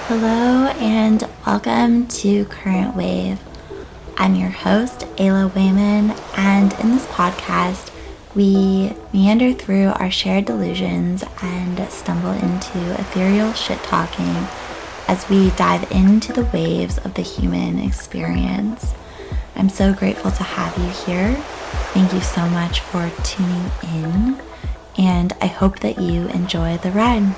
Hello and welcome to Current Wave. I'm your host, Ayla Wayman, and in this podcast, we meander through our shared delusions and stumble into ethereal shit talking as we dive into the waves of the human experience. I'm so grateful to have you here. Thank you so much for tuning in, and I hope that you enjoy the ride.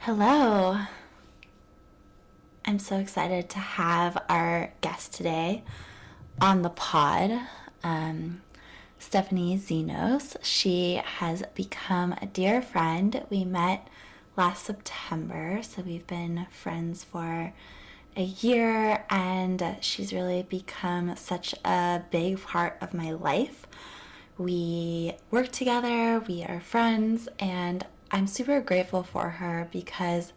Hello. I'm so excited to have our guest today on the pod, Stephanie Xenos. She has become a dear friend. We met last September, so we've been friends for a year, and she's really become such a big part of my life. We work together, we are friends, and I'm super grateful for her because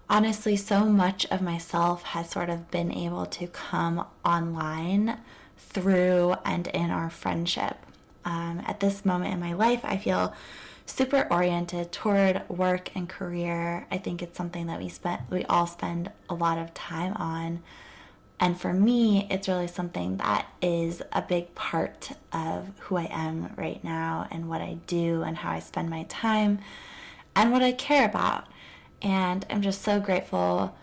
honestly, so much of myself has sort of been able to come online through and in our friendship. At this moment in my life, I feel super oriented toward work and career. I think it's something that we all spend a lot of time on. And for me, it's really something that is a big part of who I am right now and what I do and how I spend my time and what I care about. And I'm just so grateful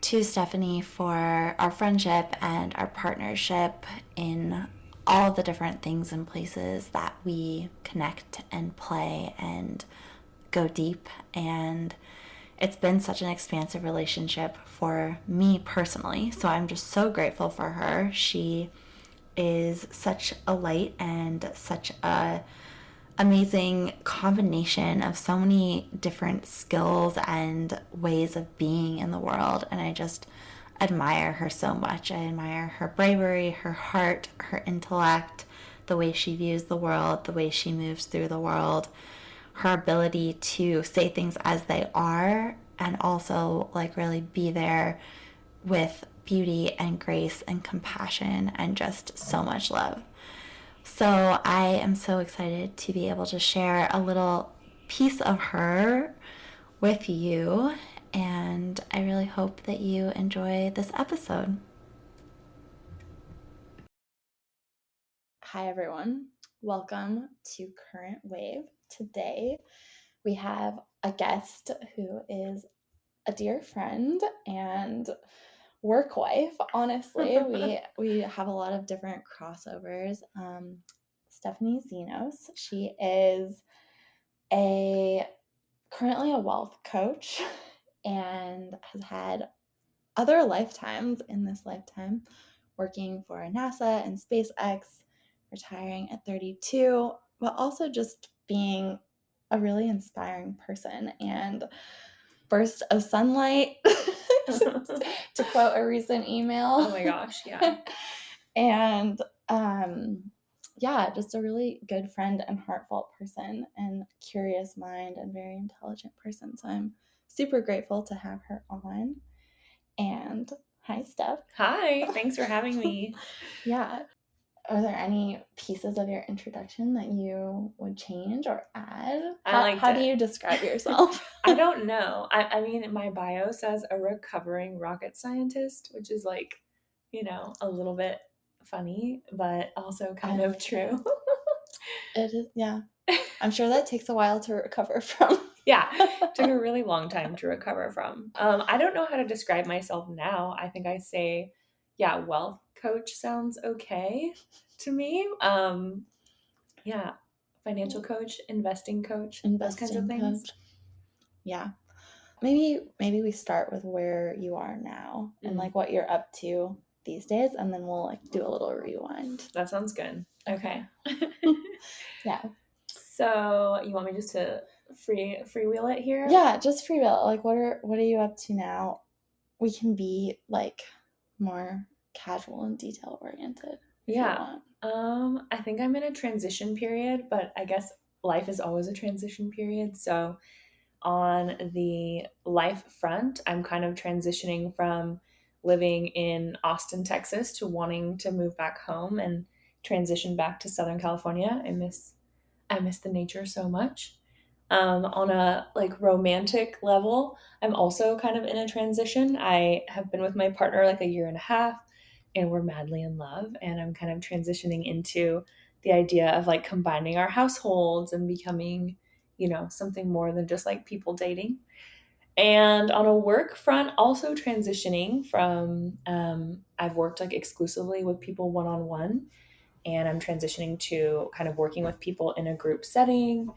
to Stephanie for our friendship and our partnership in all of the different things and places that we connect and play and go deep. And it's been such an expansive relationship for me personally. So I'm just so grateful for her. She is such a light and such a amazing combination of so many different skills and ways of being in the world, and I just admire her so much. I admire her bravery, her heart, her intellect, the way she views the world, the way she moves through the world, her ability to say things as they are and also like really be there with beauty and grace and compassion and just so much love. So I am so excited to be able to share a little piece of her with you, and I really hope that you enjoy this episode. Hi, everyone. Welcome to Current Wave. Today, we have a guest who is a dear friend and work wife. Honestly, we have a lot of different crossovers. Stephanie Xenos. She is a currently a wealth coach and has had other lifetimes in this lifetime, working for NASA and SpaceX, retiring at 32, but also just being a really inspiring person and burst of sunlight, to quote a recent email. Oh my gosh, yeah. And yeah, just a really good friend and heartfelt person and curious mind and very intelligent person. So I'm super grateful to have her on. And hi, Steph. Hi, thanks for having me. Yeah. Are there any pieces of your introduction that you would change or add? How do you describe yourself? I don't know. I mean, my bio says a recovering rocket scientist, which is like, a little bit funny, but also kind of true. It is, yeah. I'm sure that takes a while to recover from. Yeah, it took a really long time to recover from. I don't know how to describe myself now. I think I say, yeah, wealth coach sounds okay to me. Yeah, financial coach, investing coach, those kinds of things. Coach. Yeah. Maybe we start with where you are now and like what you're up to these days, and then we'll like do a little rewind. That sounds good. Okay. Yeah. So you want me just to freewheel it here? Yeah, just freewheel. Like what are you up to now? We can be like more casual and detail oriented. Yeah. I think I'm in a transition period, but I guess life is always a transition period. So on the life front, I'm kind of transitioning from living in Austin, Texas to wanting to move back home and transitioned back to Southern California. I miss the nature so much. On a like romantic level, I'm also kind of in a transition. I have been with my partner like a year and a half, and we're madly in love. And I'm kind of transitioning into the idea of like combining our households and becoming, something more than just like people dating. And on a work front, also transitioning from, I've worked like exclusively with people one on one, and I'm transitioning to kind of working with people in a group setting.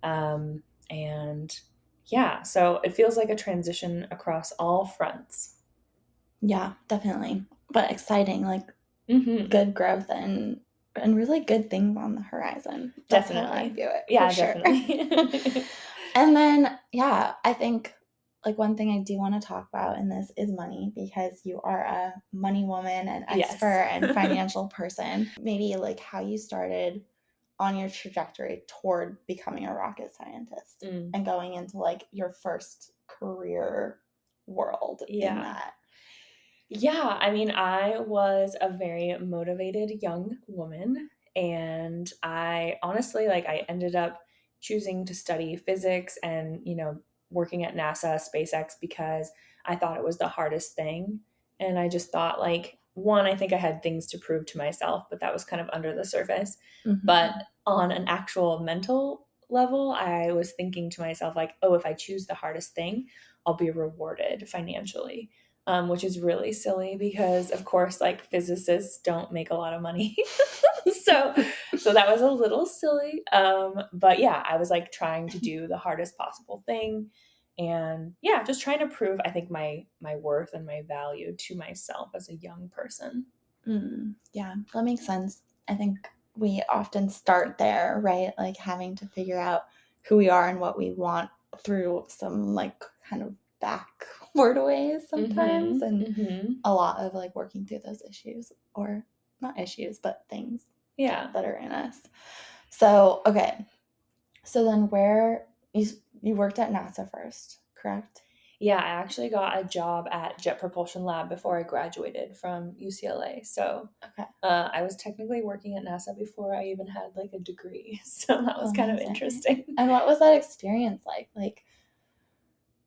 And yeah, so it feels like a transition across all fronts. Yeah, definitely. But exciting, like Hmm. good growth and really good things on the horizon. That's how I Definitely. view it for Yeah, sure. definitely. And then, yeah, I think like one thing I do want to talk about in this is money because you are a money woman, an Yes. expert and financial person. Maybe like how you started on your trajectory toward becoming a rocket scientist Mm, and going into like your first career world in yeah. that. Yeah, I mean, I was a very motivated young woman, and I honestly, like, I ended up choosing to study physics and, working at NASA, SpaceX, because I thought it was the hardest thing. And I just thought, like, one, I think I had things to prove to myself, but that was kind of under the surface. But Mm-hmm. on an actual mental level, I was thinking to myself, like, oh, if I choose the hardest thing, I'll be rewarded financially, which is really silly because, of course, like physicists don't make a lot of money. so, so that was a little silly. But yeah, I was like trying to do the hardest possible thing, and yeah, just trying to prove, I think, my worth and my value to myself as a young person. Yeah, that makes sense. I think we often start there, right? Like having to figure out who we are and what we want through some like kind of backward ways sometimes, Mm-hmm. and Mm-hmm. a lot of like working through those issues or not issues, but things Yeah. that are in us. So, okay. So then where you worked at NASA first, correct? Yeah, I actually got a job at Jet Propulsion Lab before I graduated from UCLA. So Okay. I was technically working at NASA before I even had like a degree. So that was kind of Amazing. interesting. And what was that experience like? Like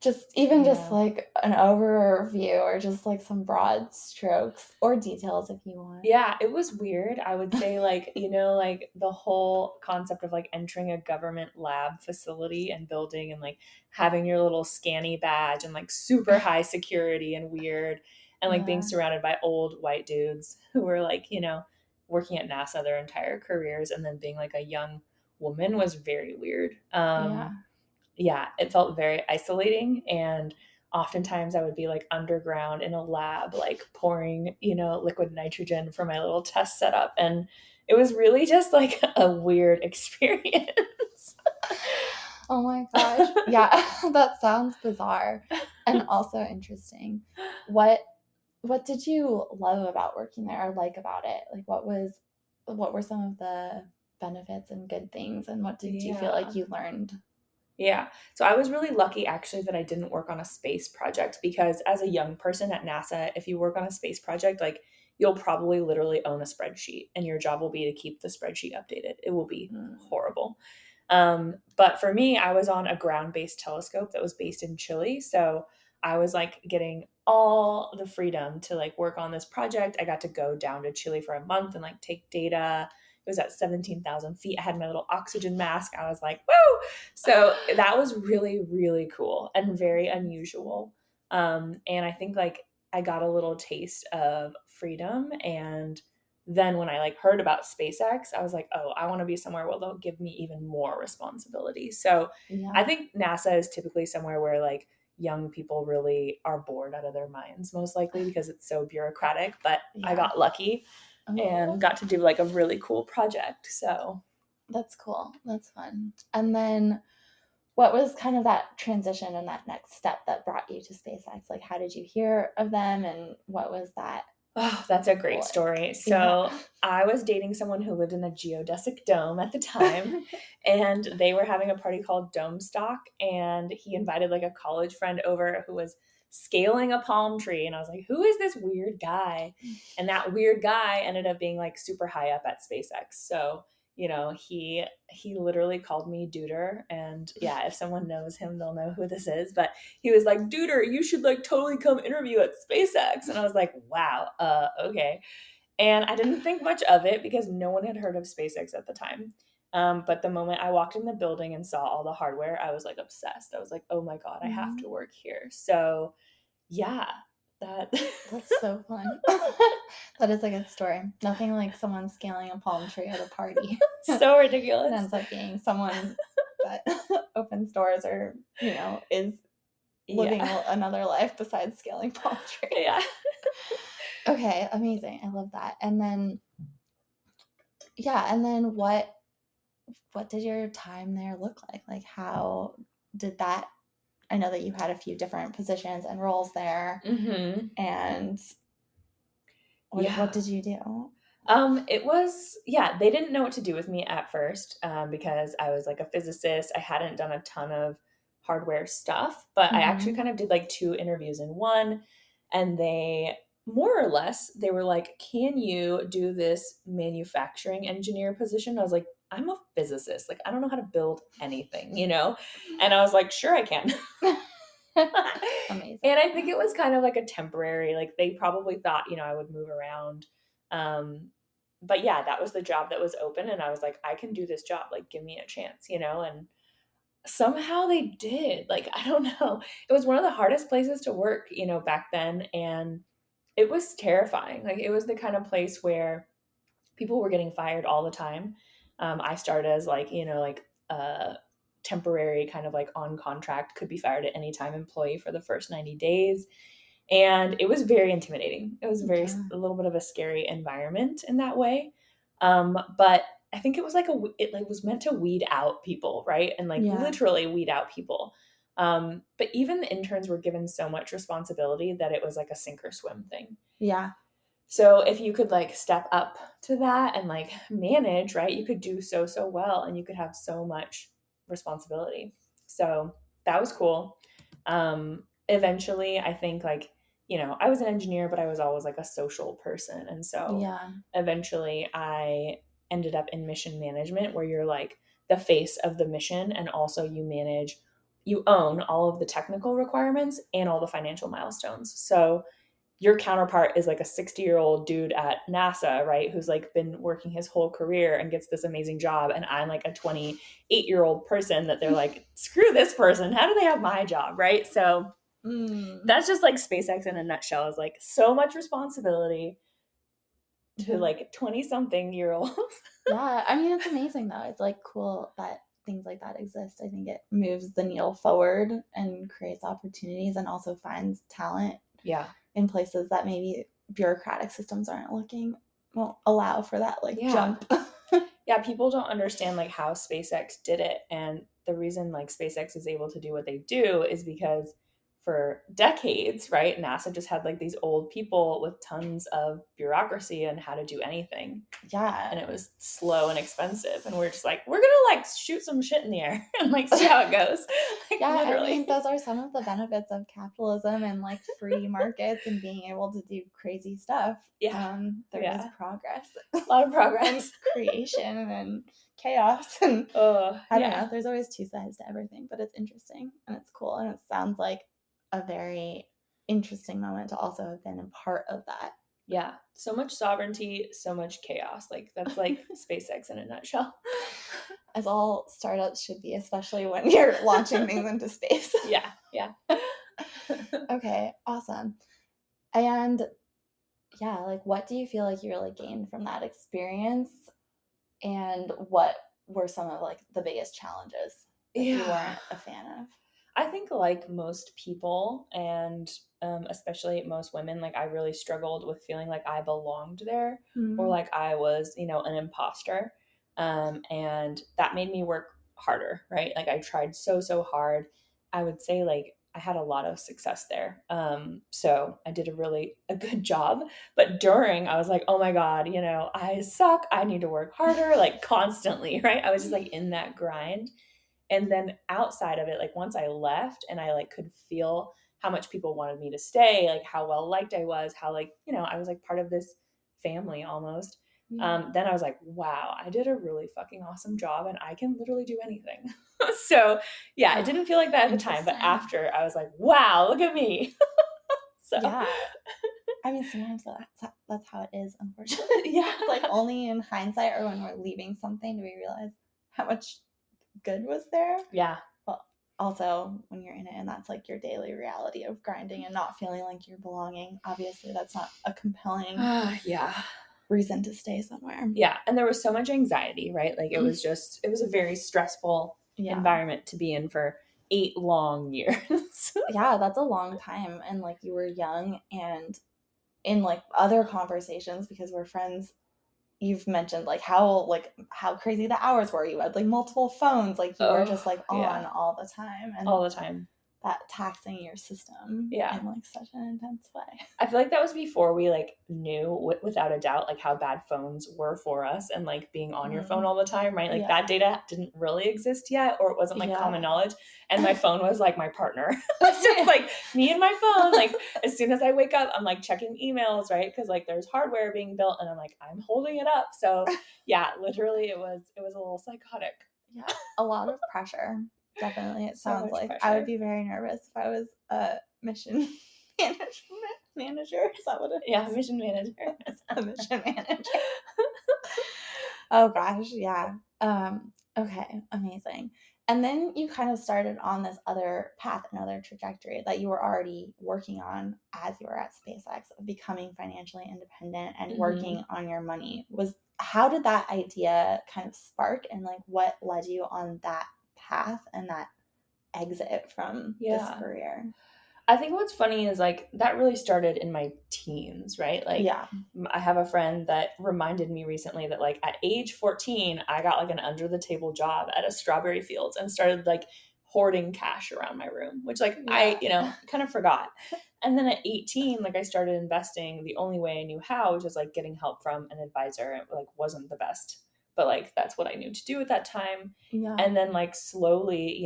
just Yeah. like an overview or just like some broad strokes or details if you want. Yeah, it was weird. I would say, like, like the whole concept of like entering a government lab facility and building and like having your little scanny badge and like super high security and weird, and like being Yeah. surrounded by old white dudes who were like, working at NASA their entire careers, and then being like a young woman was very weird. Yeah. Yeah, it felt very isolating. And oftentimes I would be like underground in a lab, like pouring, liquid nitrogen for my little test setup. And it was really just like a weird experience. Oh my gosh. Yeah, that sounds bizarre and also interesting. What what did you love about working there or like about it? Like what were some of the benefits and good things and what did you feel like Yeah. you learned? Yeah. So I was really lucky actually that I didn't work on a space project, because as a young person at NASA, if you work on a space project, like you'll probably literally own a spreadsheet and your job will be to keep the spreadsheet updated. It will be Mm. horrible. But for me, I was on a ground based telescope that was based in Chile. So I was like getting all the freedom to like work on this project. I got to go down to Chile for a month and like take data. It was at 17,000 feet. I had my little oxygen mask. I was like, woo! So that was really, really cool and very unusual. And I think like I got a little taste of freedom. And then when I like heard about SpaceX, I was like, oh, I want to be somewhere where they'll give me even more responsibility. So I Yeah. think NASA is typically somewhere where like young people really are bored out of their minds, most likely because it's so bureaucratic. But I Yeah. got lucky and Oh, got to do like a really cool project. So that's cool. That's fun. And then what was kind of that transition and that next step that brought you to SpaceX? Like, how did you hear of them and what was that? Oh, that's a great story. Yeah. So I was dating someone who lived in a geodesic dome at the time, and they were having a party called Dome Stock, and he invited like a college friend over who was scaling a palm tree, and I was like, "Who is this weird guy?" And that weird guy ended up being like super high up at SpaceX. So he literally called me Duder, and yeah, if someone knows him, they'll know who this is. But he was like, Duder, you should like totally come interview at SpaceX. And I was like, wow, okay. And I didn't think much of it because no one had heard of SpaceX at the time. But the moment I walked in the building and saw all the hardware, I was like obsessed. I was like, oh my God, I have to work here. So yeah, that. That's so fun. That is a good story. Nothing like someone scaling a palm tree at a party. So It ridiculous. ends up being someone that opens doors or, is living another life besides scaling palm trees. Yeah. Okay, amazing. I love that. And then what did your time there look like? Like how did that I know that you had a few different positions and roles there. Mm-hmm. And what did you do? It was, they didn't know what to do with me at first, because I was like a physicist. I hadn't done a ton of hardware stuff, but I actually kind of did like 2 interviews in one. And they more or less, they were like, can you do this manufacturing engineer position? I was like, I'm a physicist. Like, I don't know how to build anything, And I was like, sure, I can. Amazing. And I think it was kind of like a temporary, like they probably thought, I would move around. But yeah, that was the job that was open. And I was like, I can do this job. Like, give me a chance, And somehow they did. Like, I don't know. It was one of the hardest places to work, back then. And it was terrifying. Like, it was the kind of place where people were getting fired all the time. I started as like, temporary kind of like on contract, could be fired at any time employee for the first 90 days. And it was very intimidating. It was a little bit of a scary environment in that way. But I think it was like it like was meant to weed out people, right? And like literally weed out people. But even the interns were given so much responsibility that it was like a sink or swim thing. Yeah. So if you could like step up to that and like manage, right, you could do so well, and you could have so much responsibility. So that was cool. Eventually I think like, I was an engineer, but I was always like a social person. And so eventually I ended up in mission management, where you're like the face of the mission, and also you own all of the technical requirements and all the financial milestones. So your counterpart is like a 60-year-old dude at NASA, right? Who's like been working his whole career and gets this amazing job. And I'm like a 28-year-old person that they're like, screw this person. How do they have my job? Right. So that's just like SpaceX in a nutshell, is like so much responsibility to like 20 something year olds. Yeah. I mean, it's amazing though. It's like cool that things like that exist. I think it moves the needle forward and creates opportunities and also finds talent. Yeah. In places that maybe bureaucratic systems won't allow for that jump. Yeah, people don't understand like how SpaceX did it. And the reason like SpaceX is able to do what they do is because for decades, right, NASA just had like these old people with tons of bureaucracy and how to do anything. Yeah. And it was slow and expensive. And we're just like, we're gonna like shoot some shit in the air and like see how it goes. Like, yeah, literally. I mean, those are some of the benefits of capitalism and like free markets and being able to do crazy stuff. Yeah. There is progress. A lot of progress. And creation and chaos. And I don't know. There's always 2 sides to everything, but it's interesting and it's cool. And it sounds like a very interesting moment to also have been a part of that. Yeah. So much sovereignty, so much chaos. Like that's like SpaceX in a nutshell. As all startups should be, especially when you're launching things into space. Yeah. Okay, awesome. And yeah, like what do you feel like you really gained from that experience? And what were some of like the biggest challenges that you weren't a fan of? I think like most people, and especially most women, like I really struggled with feeling like I belonged there, or like I was, an imposter. And that made me work harder, right? Like I tried so hard. I would say like I had a lot of success there. So I did a good job. But during, I was like, oh my God, I suck. I need to work harder, like constantly, right? I was just like in that grind. And then outside of it, like once I left and I like could feel how much people wanted me to stay, like how well liked I was, how like, I was like part of this family almost. Then I was like, wow, I did a really fucking awesome job and I can literally do anything. So yeah, it didn't feel like that at the time, but after I was like, wow, look at me. So yeah. I mean, sometimes that's how it is, unfortunately. Yeah. It's like only in hindsight or when we're leaving something do we realize how much good was there. Yeah. Well, also when you're in it and that's like your daily reality of grinding and not feeling like you're belonging, obviously that's not a compelling reason to stay somewhere. Yeah. And there was so much anxiety, right? Like it was a very stressful environment to be in for 8 long years. Yeah, that's a long time. And like you were young, and in like other conversations, because we're friends, you've mentioned like how crazy the hours were. You had like multiple phones, like you were just like on all the time, and all the time. That taxing your system in like such an intense way. I feel like that was before we like knew without a doubt like how bad phones were for us, and like being on your phone all the time, right? Like that data didn't really exist yet, or it wasn't like common knowledge. And my phone was like my partner. It's just like me and my phone. Like as soon as I wake up, I'm like checking emails, right? Because like there's hardware being built, and I'm like I'm holding it up. So yeah, literally it was a little psychotic. Yeah, a lot of pressure. Definitely, it sounds like pressure. I would be very nervous if I was a mission manager. Is that what it is? Yeah, mission manager. A mission manager. Oh gosh, yeah. Okay, amazing. And then you kind of started on this other path, another trajectory that you were already working on as you were at SpaceX, of becoming financially independent and working on your money. How did that idea kind of spark, and like what led you on that path and that exit from this career? I think what's funny is like that really started in my teens, right? Like I have a friend that reminded me recently that like at age 14, I got like an under the table job at a strawberry fields and started like hoarding cash around my room, which like I, kind of forgot. And then at 18, like I started investing the only way I knew how, which was like getting help from an advisor. It like wasn't the best, but like that's what I knew to do at that time. Yeah. And then like slowly,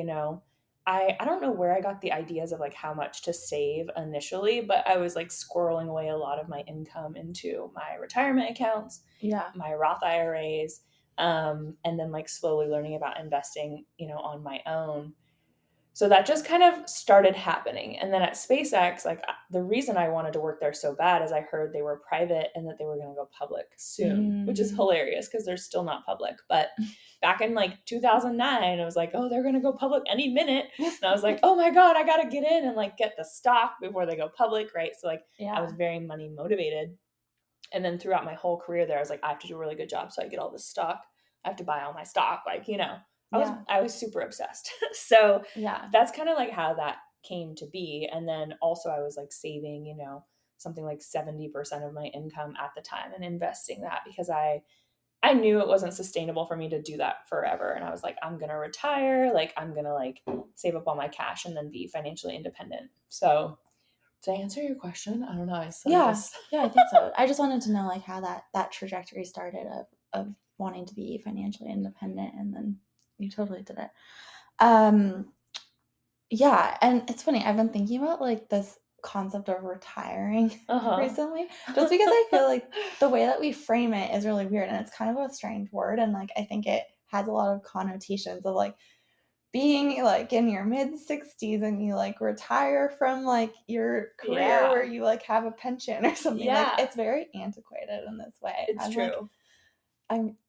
I don't know where I got the ideas of like how much to save initially, but I was like squirreling away a lot of my income into my retirement accounts, my Roth IRAs, and then like slowly learning about investing, on my own. So that just kind of started happening. And then at SpaceX, like the reason I wanted to work there so bad is I heard they were private and that they were going to go public soon, which is hilarious because they're still not public. But back in like 2009, I was like, oh, they're going to go public any minute. And I was like, oh my God, I got to get in and like get the stock before they go public, right? So like I was very money motivated. And then throughout my whole career there, I was like, I have to do a really good job so I get all this stock. I have to buy all my stock, like, I was super obsessed. So that's kind of like how that came to be. And then also I was like saving, something like 70% of my income at the time and investing that because I knew it wasn't sustainable for me to do that forever. And I was like, I'm going to retire. Like I'm going to like save up all my cash and then be financially independent. So to answer your question, I don't know. I think so. I just wanted to know like how that trajectory started of wanting to be financially independent, and then you totally did it. Yeah, and it's funny. I've been thinking about like this concept of retiring recently, just because I feel like the way that we frame it is really weird, and it's kind of a strange word, and like I think it has a lot of connotations of like being like in your mid 60s and you like retire from like your career where you like have a pension or something. Like it's very antiquated in this way. It's true.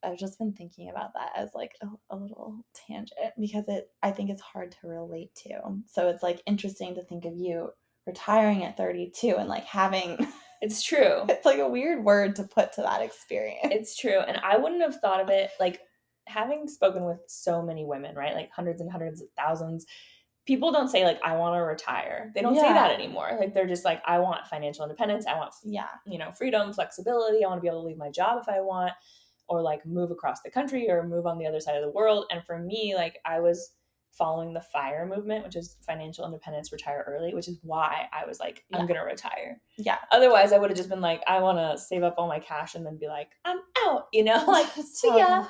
I've just been thinking about that as like a little tangent because I think it's hard to relate to. So it's like interesting to think of you retiring at 32 and like having it's true. It's like a weird word to put to that experience. It's true. And I wouldn't have thought of it like having spoken with so many women, right? Like hundreds and hundreds of thousands. People don't say like, I want to retire. They don't say that anymore. Like they're just like, I want financial independence. I want, freedom, flexibility. I want to be able to leave my job if I want, or like move across the country or move on the other side of the world. And for me, like I was following the FIRE movement, which is financial independence, retire early, which is why I was like, I'm going to retire. Yeah. Otherwise, I would have just been like, I want to save up all my cash and then be like, I'm out, you know, like, see ya.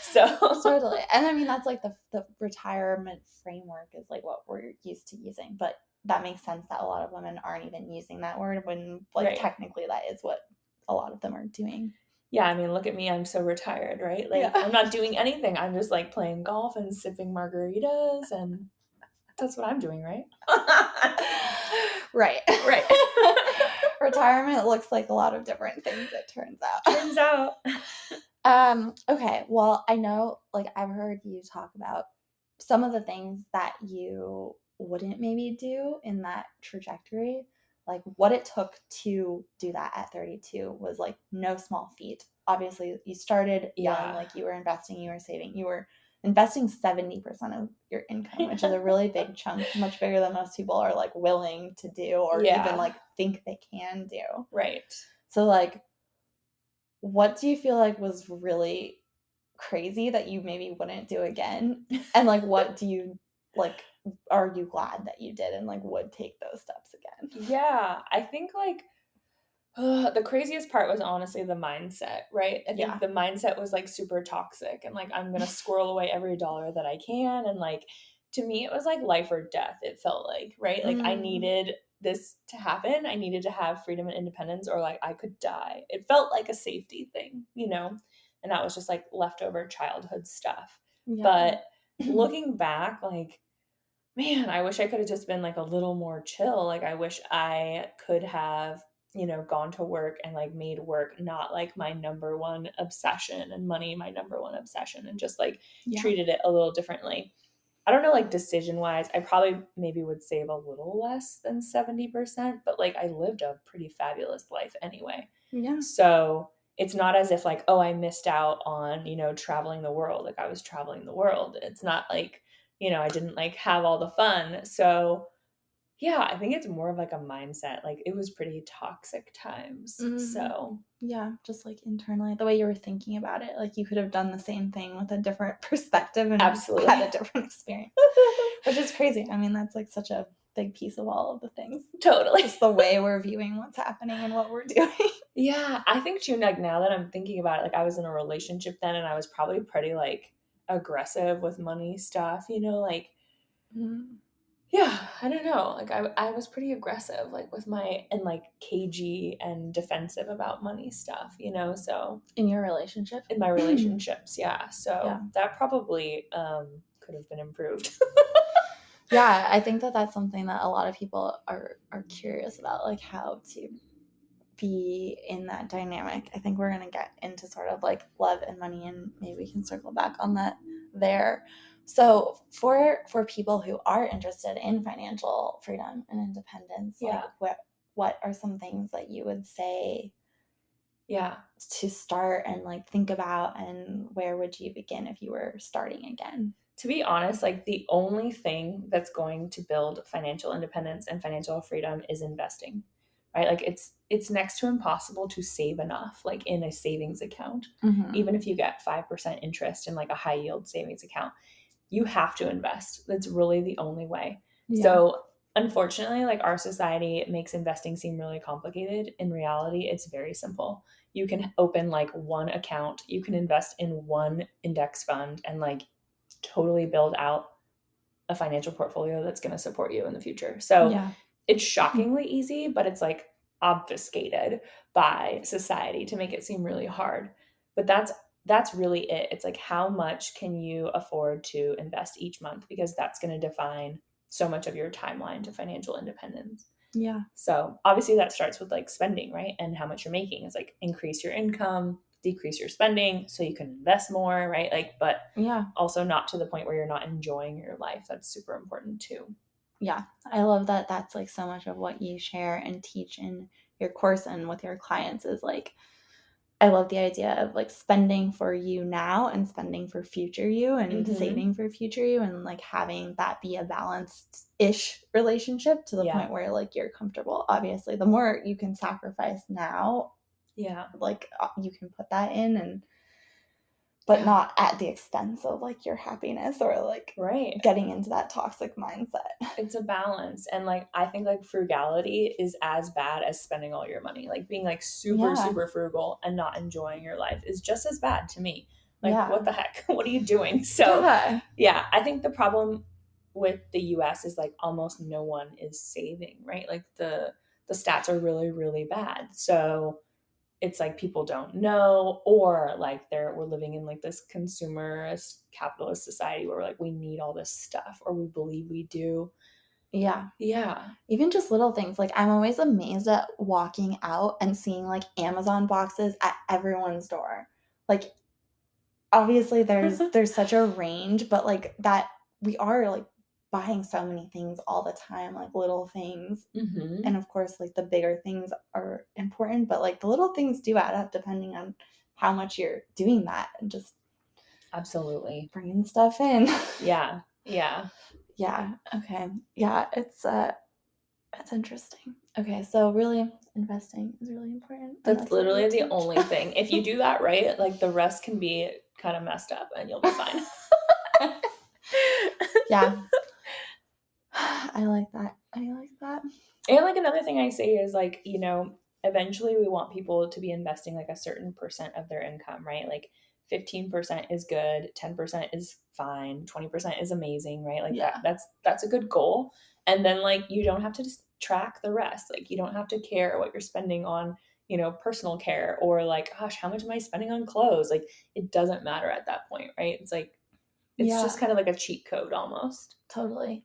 So totally. And I mean, that's like the retirement framework is like what we're used to using, but that makes sense that a lot of women aren't even using that word when like technically that is what a lot of them are doing. Yeah, I mean, look at me. I'm so retired, right? Like, I'm not doing anything. I'm just like playing golf and sipping margaritas, and that's what I'm doing, right? Right. Retirement looks like a lot of different things, it turns out. Okay, well, I know, like, I've heard you talk about some of the things that you wouldn't maybe do in that trajectory. Like, what it took to do that at 32 was, like, no small feat. Obviously, you started young, like, you were investing, you were saving, you were investing 70% of your income, which is a really big chunk, much bigger than most people are, like, willing to do or even, like, think they can do. Right. So, like, what do you feel like was really crazy that you maybe wouldn't do again? And like, what do you like, are you glad that you did and like would take those steps again? Yeah, I think like the craziest part was honestly the mindset, right? I think the mindset was like super toxic and like I'm gonna squirrel away every dollar that I can. And like to me, it was like life or death, it felt like, right? Like I needed this to happen. I needed to have freedom and independence or like I could die. It felt like a safety thing, you know? And that was just like leftover childhood stuff. But looking back, like, man, I wish I could have just been like a little more chill. Like I wish I could have, you know, gone to work and like made work not like my number one obsession and money my number one obsession and just like treated it a little differently. I don't know, like decision wise, I probably maybe would save a little less than 70%, but like I lived a pretty fabulous life anyway. Yeah. So it's not as if like, oh, I missed out on, you know, traveling the world. Like I was traveling the world. It's not like, you know, I didn't like have all the fun. So yeah, I think it's more of like a mindset. Like it was pretty toxic times. So yeah, just like internally, the way you were thinking about it, like you could have done the same thing with a different perspective and absolutely had a different experience, which is crazy. I mean, that's like such a big piece of all of the things. Totally. Just the way we're viewing what's happening and what we're doing. Yeah, I think too, like now that I'm thinking about it, like I was in a relationship then and I was probably pretty like aggressive with money stuff, you know, like yeah, I don't know. Like I was pretty aggressive, like with my and like cagey and defensive about money stuff, you know. So in your relationship, in my relationships, yeah. So that probably could have been improved. Yeah, I think that that's something that a lot of people are curious about, like how to be in that dynamic. I think we're going to get into sort of like love and money and maybe we can circle back on that there. So for people who are interested in financial freedom and independence, like what are some things that you would say to start and like think about, and where would you begin if you were starting again? To be honest, like the only thing that's going to build financial independence and financial freedom is investing, right? Like it's next to impossible to save enough, like in a savings account. Even if you get 5% interest in like a high yield savings account, you have to invest. That's really the only way. So unfortunately, like our society makes investing seem really complicated. In reality, it's very simple. You can open like one account, you can invest in one index fund and like totally build out a financial portfolio that's going to support you in the future. So it's shockingly easy, but it's like obfuscated by society to make it seem really hard. But that's really it. It's like how much can you afford to invest each month, because that's going to define so much of your timeline to financial independence. Yeah. So obviously that starts with like spending, right? And how much you're making is like increase your income, decrease your spending so you can invest more, right? Like, but also not to the point where you're not enjoying your life. That's super important too. Yeah. I love that that's like so much of what you share and teach in your course and with your clients is like, I love the idea of like spending for you now and spending for future you and saving for future you, and like having that be a balanced-ish relationship to the point where like you're comfortable. Obviously, the more you can sacrifice now, like you can put that in, and but not at the expense of like your happiness or like Right. getting into that toxic mindset. It's a balance. And like I think like frugality is as bad as spending all your money. Like being like super, Yeah. super frugal and not enjoying your life is just as bad to me. Like, Yeah. what the heck? What are you doing? So Yeah. I think the problem with the US is like almost no one is saving, right? Like the stats are really, really bad. So it's like people don't know, or like we're living in like this consumerist capitalist society where we're like we need all this stuff or we believe we do. Yeah. Yeah. Even just little things. Like I'm always amazed at walking out and seeing like Amazon boxes at everyone's door. Like obviously there's such a range, but like that we are like buying so many things all the time, like little things. Mm-hmm. And of course, like the bigger things are important, but like the little things do add up depending on how much you're doing that and just Absolutely. bringing stuff in. Yeah. Yeah. Yeah. Okay. Yeah. It's interesting. Okay. So really investing is really important. And That's what we literally the teach. only thing. If you do that right, like the rest can be kind of messed up and you'll be fine. Yeah. I like that. I like that. And like another thing I say is like, eventually we want people to be investing like a certain percent of their income, right? Like 15% is good, 10% is fine, 20% is amazing, right? Like Yeah. that's a good goal. And then like you don't have to just track the rest. Like you don't have to care what you're spending on, personal care or like, gosh, how much am I spending on clothes? Like it doesn't matter at that point, right? It's like it's just kind of like a cheat code almost. Totally.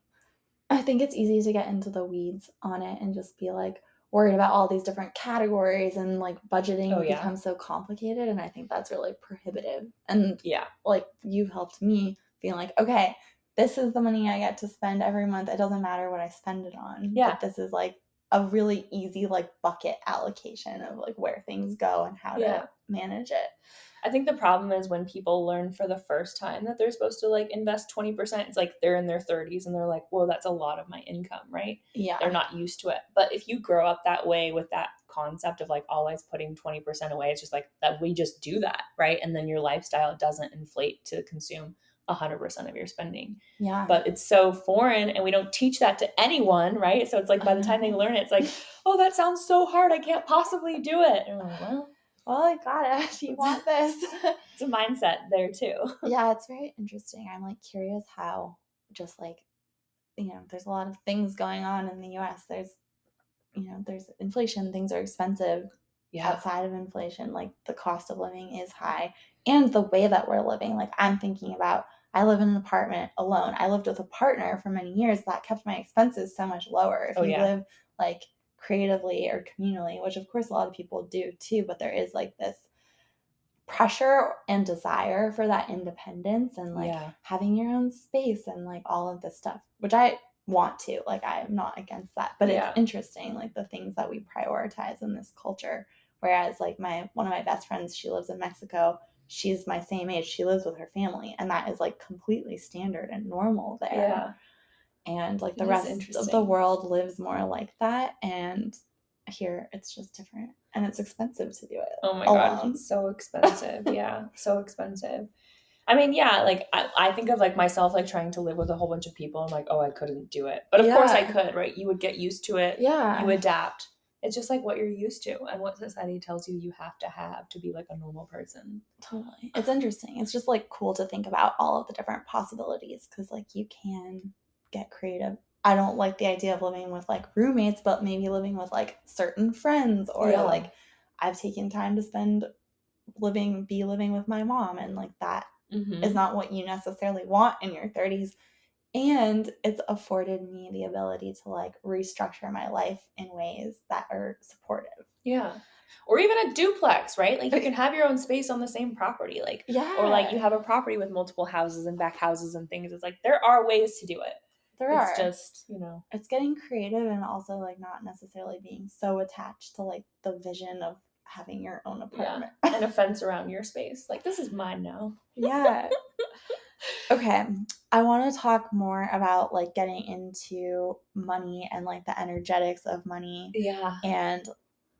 I think it's easy to get into the weeds on it and just be like worried about all these different categories and like budgeting becomes so complicated. And I think that's really prohibitive. And like you've helped me being like, okay, this is the money I get to spend every month. It doesn't matter what I spend it on. Yeah. But this is like a really easy like bucket allocation of like where things go and how to manage it. I think the problem is when people learn for the first time that they're supposed to like invest 20%, it's like they're in their 30s and they're like, whoa, that's a lot of my income, right? Yeah. They're not used to it. But if you grow up that way with that concept of like always putting 20% away, it's just like that we just do that, right? And then your lifestyle doesn't inflate to consume 100% of your spending. Yeah. But it's so foreign and we don't teach that to anyone, right? So it's like by the time they learn it, it's like, oh, that sounds so hard. I can't possibly do it. And I'm like, well, I got it. You want this. It's a mindset there too. Yeah, it's very interesting. I'm like curious how just like, there's a lot of things going on in the US. There's inflation, things are expensive. Outside of inflation, like the cost of living is high and the way that we're living. Like I'm thinking about, I live in an apartment alone. I lived with a partner for many years. That kept my expenses so much lower. If you live like creatively or communally, which of course a lot of people do too, but there is like this pressure and desire for that independence and like having your own space and like all of this stuff, which I want to, like I'm not against that, but it's interesting like the things that we prioritize in this culture. Whereas like one of my best friends, she lives in Mexico, she's my same age, she lives with her family, and that is like completely standard and normal there. And like the rest of the world lives more like that, and here it's just different and it's expensive to do it. Oh my god, it's so expensive. So expensive. I mean, like I think of like myself like trying to live with a whole bunch of people. I'm like, oh, I couldn't do it, but of course I could, right? You would get used to it. You adapt. It's just like what you're used to and what society tells you have to be like a normal person. Totally. It's interesting. It's just like cool to think about all of the different possibilities because like you can get creative. I don't like the idea of living with like roommates, but maybe living with like certain friends or like I've taken time to spend living with my mom, and like that is not what you necessarily want in your 30s. And it's afforded me the ability to like restructure my life in ways that are supportive. Or even a duplex, right? Like you can have your own space on the same property, like or like you have a property with multiple houses and back houses and things. It's like there are ways to do it. It's just, it's getting creative and also like not necessarily being so attached to like the vision of having your own apartment and a fence around your space. Like this is mine now. Okay. I want to talk more about like getting into money and like the energetics of money. And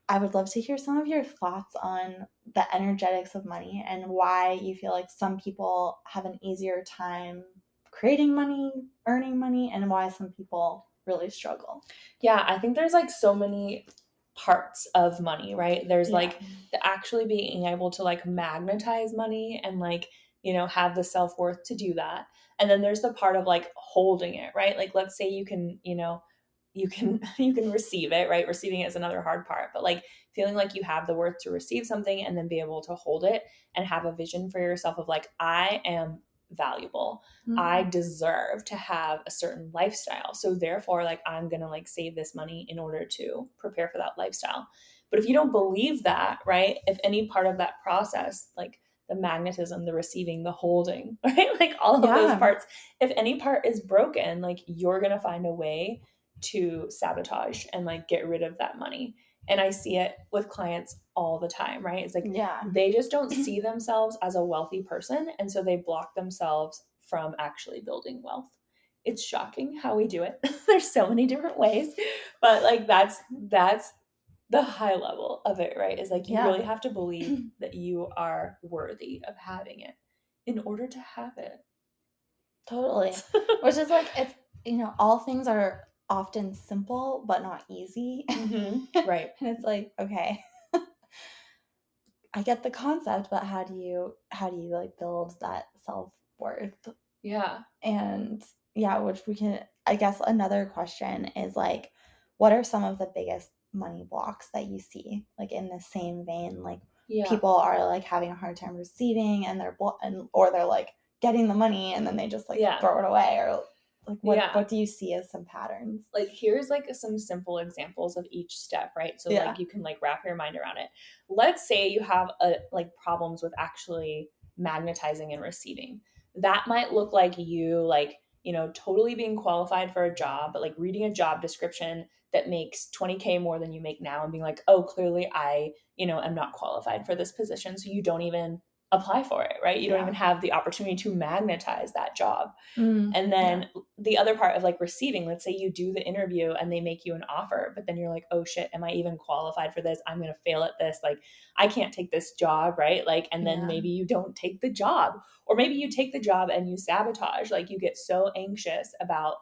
I would love to hear some of your thoughts on the energetics of money and why you feel like some people have an easier time creating money, earning money, and why some people really struggle. Yeah, I think there's like so many parts of money, right? There's like the actually being able to like magnetize money and like, have the self-worth to do that. And then there's the part of like holding it, right? Like let's say you can, you can receive it, right? Receiving it is another hard part, but like feeling like you have the worth to receive something and then be able to hold it and have a vision for yourself of like, I am valuable. I deserve to have a certain lifestyle. So therefore, like I'm going to like save this money in order to prepare for that lifestyle. But if you don't believe that, right? If any part of that process, like the magnetism, the receiving, the holding, right? Like all of those parts, if any part is broken, like you're going to find a way to sabotage and like get rid of that money. And I see it with clients all the time, right? It's like they just don't see themselves as a wealthy person. And so they block themselves from actually building wealth. It's shocking how we do it. There's so many different ways, but like that's the high level of it, right? Is like you really have to believe that you are worthy of having it in order to have it. Totally. Which is like, it's, all things are often simple, but not easy. Right. And it's like, okay, I get the concept, but how do you like build that self-worth? Yeah. And which we can, I guess another question is like, what are some of the biggest money blocks that you see? Like in the same vein, like people are like having a hard time receiving and or they're like getting the money and then they just like throw it away, or like what do you see as some patterns? Like here's like some simple examples of each step, right? So like you can like wrap your mind around it. Let's say you have like problems with actually magnetizing and receiving. That might look like you like, totally being qualified for a job, but like reading a job description that makes 20K more than you make now and being like, oh, clearly I, am not qualified for this position. So you don't even apply for it, right? You don't even have the opportunity to magnetize that job. And then the other part of like receiving, let's say you do the interview and they make you an offer, but then you're like, oh shit, am I even qualified for this? I'm going to fail at this. Like, I can't take this job, right? Like, and then maybe you don't take the job, or maybe you take the job and you sabotage. Like, you get so anxious about,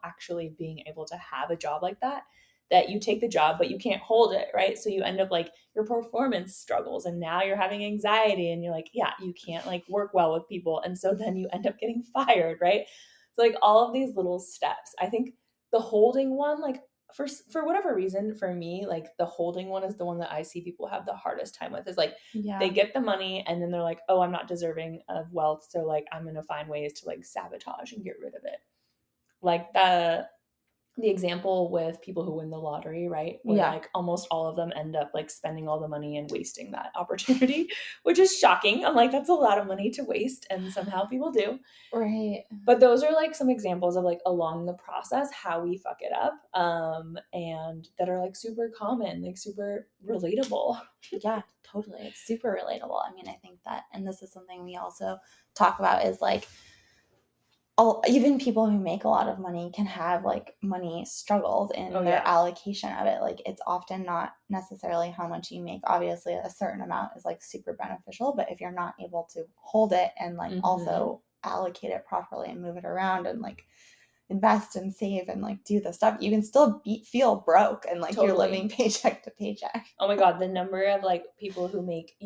actually being able to have a job like that you take the job, but you can't hold it, right? So you end up like your performance struggles and now you're having anxiety and you're like, yeah, you can't like work well with people. And so then you end up getting fired, right? So like all of these little steps. I think the holding one, like for whatever reason, for me, like the holding one is the one that I see people have the hardest time with. Is like they get the money and then they're like, oh, I'm not deserving of wealth, so like I'm gonna find ways to like sabotage and get rid of it. Like the example with people who win the lottery, right? Where like almost all of them end up like spending all the money and wasting that opportunity, which is shocking. I'm like, that's a lot of money to waste, and somehow people do. Right. But those are like some examples of like along the process how we fuck it up, and that are like super common, like super relatable. Yeah, totally. It's super relatable. I mean, I think that, and this is something we also talk about, is like even people who make a lot of money can have like money struggles in their allocation of it. Like it's often not necessarily how much you make. Obviously a certain amount is like super beneficial, but if you're not able to hold it and like also allocate it properly and move it around and like invest and save and like do the stuff, you can still feel broke and like you're living paycheck to paycheck. Oh my god, the number of like people who make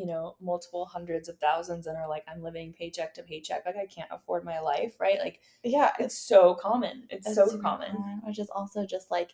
multiple hundreds of thousands and are like, I'm living paycheck to paycheck, like I can't afford my life, right? Like it's so common. It's so common. Which is also just like,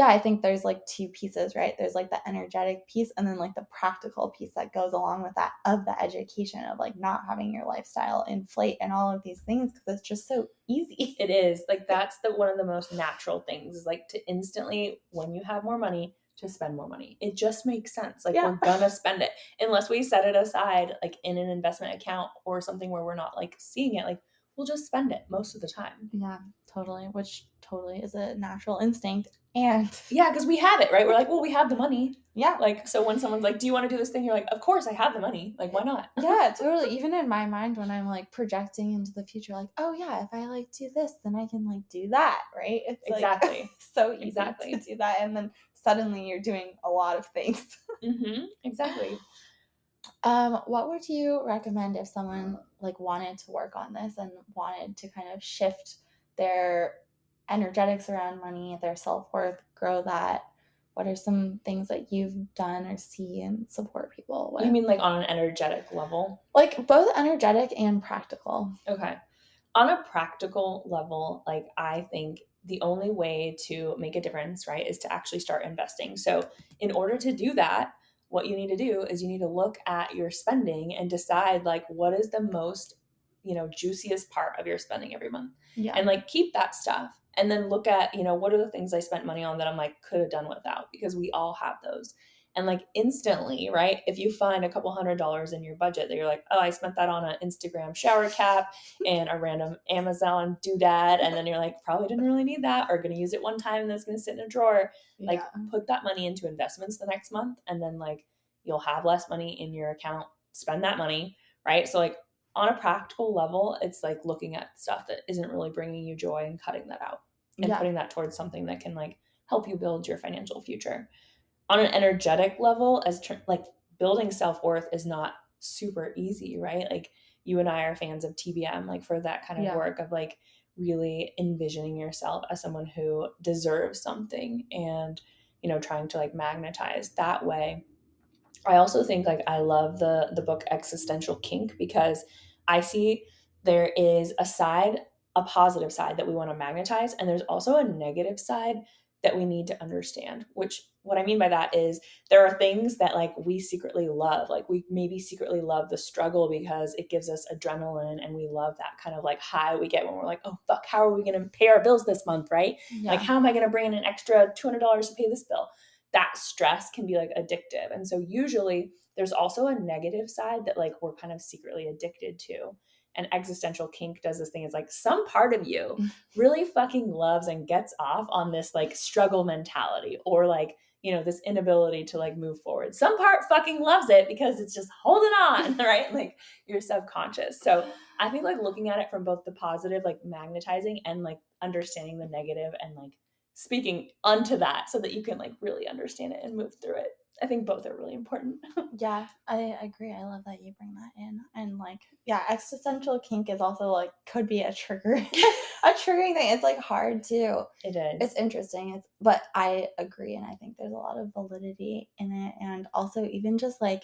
I think there's like two pieces, right? There's like the energetic piece and then like the practical piece that goes along with that, of the education of like not having your lifestyle inflate and all of these things, because it's just so easy. It is like, that's one of the most natural things, is like to instantly, when you have more money, to spend more money. It just makes sense. Like we're gonna spend it unless we set it aside like in an investment account or something where we're not like seeing it. Like we'll just spend it most of the time. Yeah, totally. Which totally is a natural instinct. And because we have it, right? We're like, well, we have the money. Yeah. Like, so when someone's like, do you want to do this thing? You're like, of course I have the money. Like, why not? Yeah, totally. Even in my mind, when I'm like projecting into the future, like, oh yeah, if I like do this, then I can like do that, right? It's exactly. Like so easy to do that. And then suddenly you're doing a lot of things. Exactly. What would you recommend if someone like wanted to work on this and wanted to kind of shift their energetics around money, their self-worth, grow that? What are some things that you've done or see and support people You with? mean like on an energetic level? Like both energetic and practical. Okay. On a practical level, like I think the only way to make a difference, right, is to actually start investing. So, in order to do that, what you need to do is you need to look at your spending and decide like what is the most, juiciest part of your spending every month. Yeah. And like keep that stuff. And then look at, what are the things I spent money on that I'm like could have done without, because we all have those. And like instantly, right? If you find a couple $100 in your budget that you're like, oh, I spent that on an Instagram shower cap and a random Amazon doodad, and then you're like, probably didn't really need that, or going to use it one time and then it's going to sit in a drawer. Like, Yeah. put that money into investments the next month, and then like you'll have less money in your account. Spend that money, right? So like on a practical level, it's like looking at stuff that isn't really bringing you joy and cutting that out and Yeah. putting that towards something that can like help you build your financial future. On an energetic level, like building self-worth is not super easy, right? Like you and I are fans of TBM, like for that kind of Yeah. work of like really envisioning yourself as someone who deserves something, and trying to like magnetize that way. I also think like I love the book Existential Kink, because I see there is a positive side that we want to magnetize, and there's also a negative side that we need to understand. Which what I mean by that is there are things that like we secretly love. Like we maybe secretly love the struggle because it gives us adrenaline, and we love that kind of like high we get when we're like, oh fuck, how are we going to pay our bills this month, right? Yeah. Like how am I going to bring in an extra $200 to pay this bill? That stress can be like addictive. And so usually there's also a negative side that like we're kind of secretly addicted to. And Existential Kink does this thing. It's like some part of you really fucking loves and gets off on this like struggle mentality, or like, this inability to like move forward. Some part fucking loves it because it's just holding on, right? Like your subconscious. So I think like looking at it from both the positive, like magnetizing, and like understanding the negative, and like speaking unto that so that you can like really understand it and move through it. I think both are really important. Yeah, I agree. I love that you bring that in. And like, yeah, existential kink is also like could be a trigger, a triggering thing. It's like hard too. It is. It's interesting. But I agree, and I think there's a lot of validity in it. And also even just like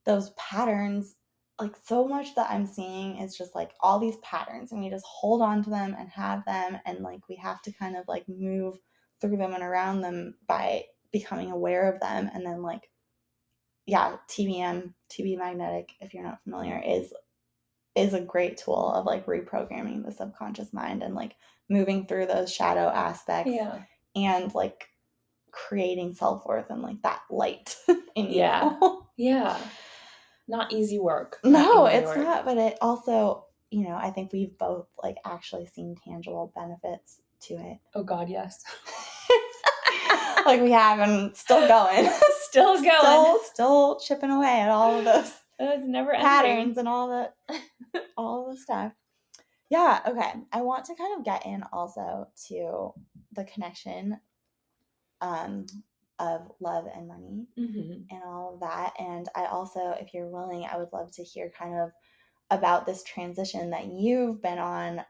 those patterns, like so much that I'm seeing is just like all these patterns, and we just hold on to them and have them, and like we have to kind of like move through them and around them by becoming aware of them. And then like, yeah, TBM, TB magnetic, if you're not familiar, is a great tool of like reprogramming the subconscious mind and like moving through those shadow aspects. Yeah. And like creating self-worth and like that light in Yeah. you. Yeah. Not easy work. No, Not easy it's work. not, but it also, I think we've both like actually seen tangible benefits to it. Oh God, yes. Like we have, and still going. Still going. Still chipping away at all of those It's never patterns ending. and all the stuff. Yeah, okay. I want to kind of get in also to the connection of love and money and all of that. And I also, if you're willing, I would love to hear kind of about this transition that you've been on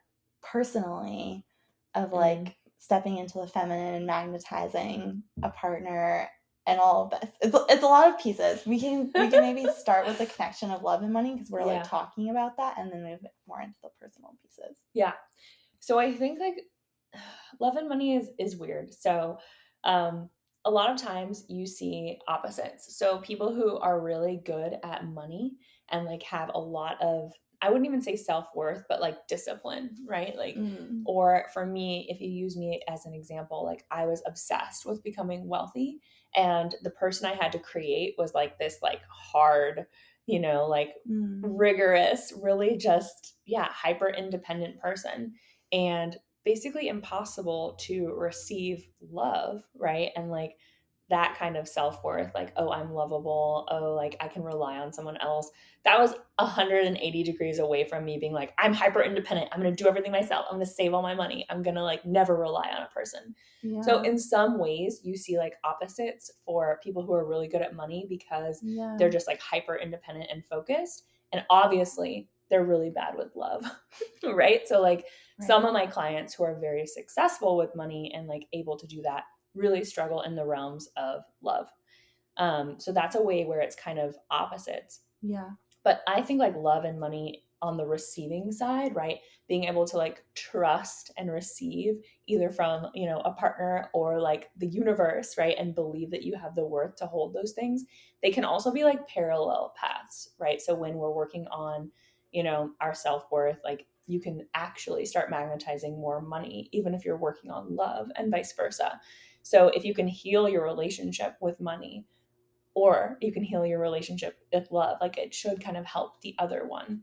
personally of like stepping into the feminine, magnetizing a partner, and all of this. It's a lot of pieces. We can maybe start with the connection of love and money, because we're like talking about that, and then move more into the personal pieces. Yeah. So I think like love and money is weird. So a lot of times you see opposites. So people who are really good at money and like have a lot of, I wouldn't even say self-worth, but like discipline, right? Like, or for me, if you use me as an example, like I was obsessed with becoming wealthy, and the person I had to create was like this like hard, like rigorous, really just, hyper independent person, and basically impossible to receive love, right? And like that kind of self-worth, like, oh, I'm lovable, oh, like I can rely on someone else, that was 180 degrees away from me being like, I'm hyper independent, I'm going to do everything myself, I'm going to save all my money, I'm going to like never rely on a person. So Yeah. in some ways you see like opposites for people who are really good at money because Yeah. they're just like hyper independent and focused, and obviously they're really bad with love. Right? So like some Right. of my clients who are very successful with money and like able to do that really struggle in the realms of love. So that's a way where it's kind of opposites. Yeah. But I think like love and money on the receiving side, right? Being able to like trust and receive either from, you know, a partner or like the universe, right? And believe that you have the worth to hold those things. They can also be like parallel paths, right? So when we're working on, you know, our self-worth, like you can actually start magnetizing more money, even if you're working on love and vice versa. So if you can heal your relationship with money, or you can heal your relationship with love, like it should kind of help the other one.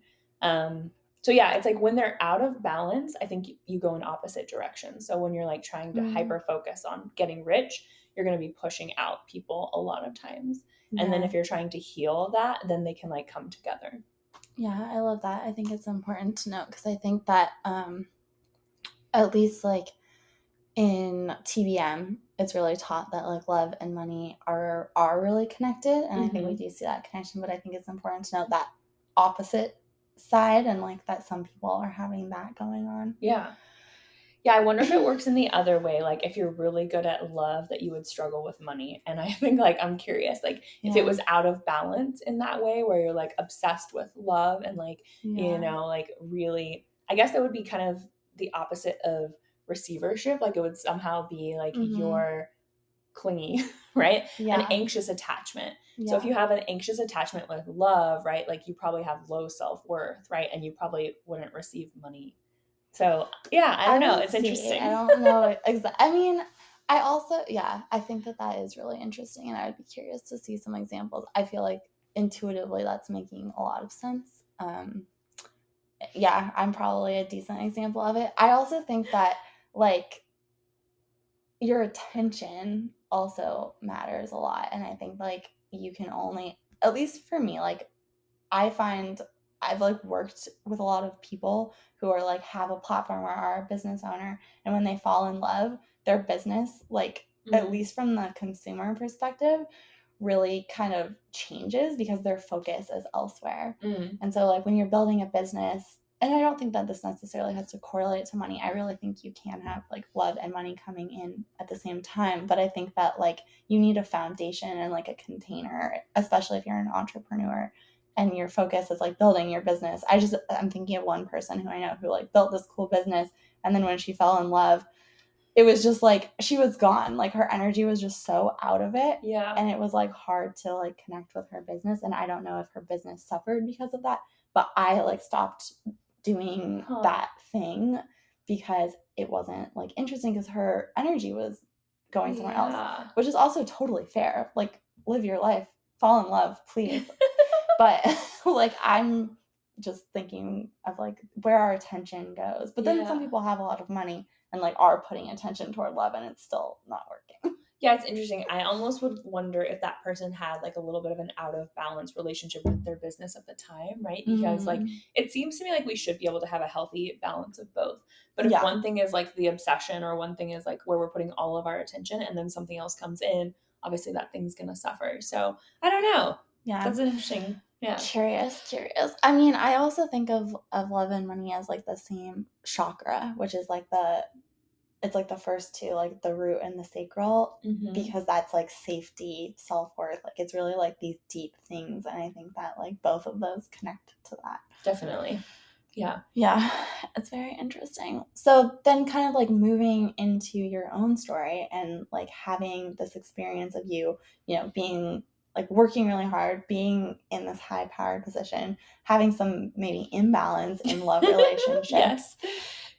So yeah, it's like when they're out of balance, I think you go in opposite directions. So when you're like trying to hyper focus on getting rich, you're going to be pushing out people a lot of times. And then Yeah. if you're trying to heal that, then they can like come together. Yeah, I love that. I think it's important to note because I think that at least like in TBM, it's really taught that like love and money are really connected, and I think we do see that connection. But I think it's important to note that opposite side, and like that some people are having that going on. Yeah. Yeah, I wonder if it works in the other way. Like, if you're really good at love, that you would struggle with money. And I think, like, I'm curious, like, if it Yeah. was out of balance in that way, where you're like obsessed with love and, like, you Yeah. know, like really, I guess that would be kind of the opposite of receivership. Like, it would somehow be like you're clingy, right? An Yeah. anxious attachment. So, if Yeah. you have an anxious attachment with love, right, like you probably have low self worth, right? And you probably wouldn't receive money. So, yeah, I I don't know. would It's see. I interesting. don't know exactly. I mean, I also, yeah, I think that that is really interesting, and I would be curious to see some examples. I feel like intuitively that's making a lot of sense. Yeah, I'm probably a decent example of it. I also think that like your attention also matters a lot, and I think like you can only, at least for me, like I find I've like worked with a lot of people who are like have a platform or are a business owner, and when they fall in love, their business, like at least from the consumer perspective, really kind of changes because their focus is elsewhere. And so like when you're building a business, and I don't think that this necessarily has to correlate to money. I really think you can have like love and money coming in at the same time, but I think that like you need a foundation and like a container, especially if you're an entrepreneur and your focus is like building your business. I'm thinking of one person who I know who like built this cool business, and then when she fell in love, it was just like she was gone. Like her energy was just so out of it. Yeah. And it was like hard to like connect with her business. And I don't know if her business suffered because of that, but I like stopped doing that thing because it wasn't like interesting because her energy was going somewhere else, which is also totally fair. Like live your life, fall in love, please. But like I'm just thinking of like where our attention goes. But then some people have a lot of money and like are putting attention toward love and it's still not working. Yeah, it's interesting. I almost would wonder if that person had like a little bit of an out of balance relationship with their business at the time, right? Because like it seems to me like we should be able to have a healthy balance of both. But if one thing is like the obsession, or one thing is like where we're putting all of our attention, and then something else comes in, obviously that thing's gonna suffer. So I don't know. Yeah. That's interesting. Yeah. Curious. I mean, I also think of love and money as like the same chakra, which is like it's like the first two, like the root and the sacral, because that's like safety, self-worth. Like it's really like these deep things. And I think that like both of those connect to that. Definitely. Yeah. Yeah. It's very interesting. So then kind of like moving into your own story and like having this experience of you know, being like working really hard, being in this high powered position, having some maybe imbalance in love relationships. Yes.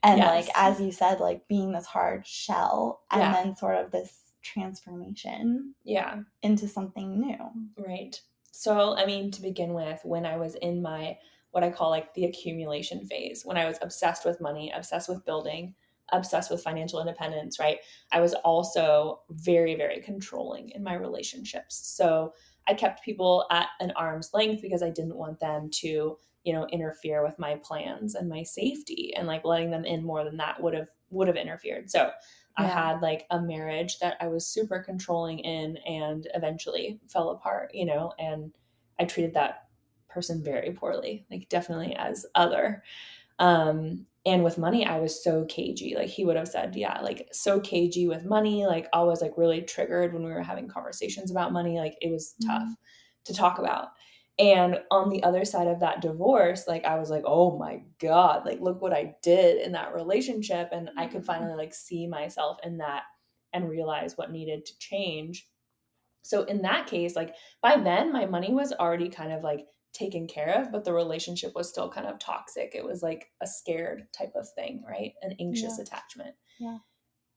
And like, as you said, like being this hard shell, and Yeah. then sort of this transformation into something new. Right. So, I mean, to begin with, when I was in my, what I call like the accumulation phase, when I was obsessed with money, obsessed with building, obsessed with financial independence, right? I was also very, very controlling in my relationships. So I kept people at an arm's length because I didn't want them to, interfere with my plans and my safety, and like letting them in more than that would have interfered. So I Yeah. had like a marriage that I was super controlling in and eventually fell apart, and I treated that person very poorly, like definitely as other. And with money, I was so cagey. Like he would have said, yeah, like so cagey with money, like always like really triggered when we were having conversations about money. Like it was tough to talk about. And on the other side of that divorce, like I was like, oh my God, like look what I did in that relationship. And I could finally like see myself in that and realize what needed to change. So in that case, like by then my money was already kind of like taken care of, but the relationship was still kind of toxic. It was like a scared type of thing, right? An anxious Yeah. attachment. Yeah.